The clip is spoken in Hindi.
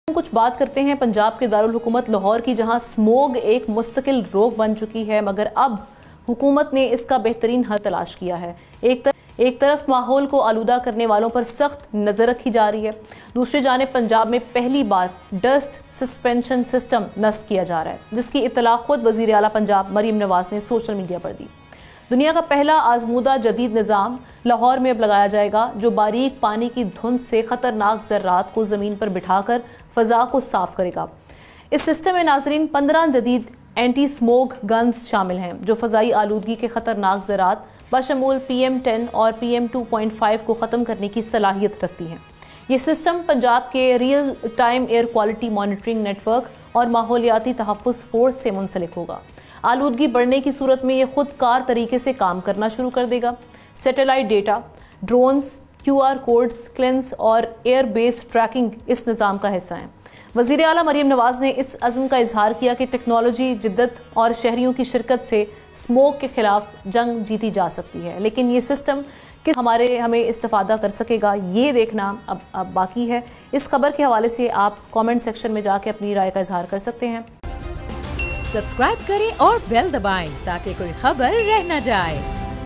हम कुछ बात करते हैं पंजाब के दारुल हुकूमत लाहौर की, जहां स्मोग एक मुस्तकिल रोग बन चुकी है, मगर अब हुकूमत ने इसका बेहतरीन हल तलाश किया है। एक तरफ माहौल को आलूदा करने वालों पर सख्त नज़र रखी जा रही है, दूसरी जानिब पंजाब में पहली बार डस्ट सस्पेंशन सिस्टम नस्ब किया जा रहा है, जिसकी इत्तला खुद वज़ीर आला पंजाब मरीम नवाज ने सोशल मीडिया पर दी। दुनिया का पहला आजमूदा जदीद निज़ाम लाहौर में अब लगाया जाएगा, जो बारीक पानी की धुंध से ख़तरनाक ज़र्रात को ज़मीन पर बिठाकर फ़ज़ा को साफ़ करेगा। इस सिस्टम में नाज़रीन 15 जदीद एंटी स्मोक गन्स शामिल हैं, जो फ़ज़ाई आलूदगी के ख़तरनाक ज़रात बशमूल PM10 और PM2.5 को ख़त्म करने की सलाहियत रखती हैं। ये सिस्टम पंजाब के real time air quality monitoring network और माहौलियाती तहफ़्फ़ुज़ फोर्स से मुंसलिक होगा। आलूदगी बढ़ने की सूरत में ये खुद कार तरीके से काम करना शुरू कर देगा। Satellite data, drones, QR codes, cleanse और एयर बेस्ड ट्रैकिंग इस निज़ाम का हिस्सा हैं। वज़ीर आला मरीम नवाज ने इस अज़्म का इजहार किया कि टेक्नोलॉजी, जिद्दत और शहरियों की शिरकत से स्मोक के खिलाफ जंग जीती जा सकती है, लेकिन ये सिस्टम किस हमें इस्तेफादा कर सकेगा, ये देखना अब बाकी है। इस खबर के हवाले से आप कमेंट सेक्शन में जाके अपनी राय का इजहार कर सकते हैं। सब्सक्राइब करें और बेल दबाएं ताकि कोई खबर रह न जाए।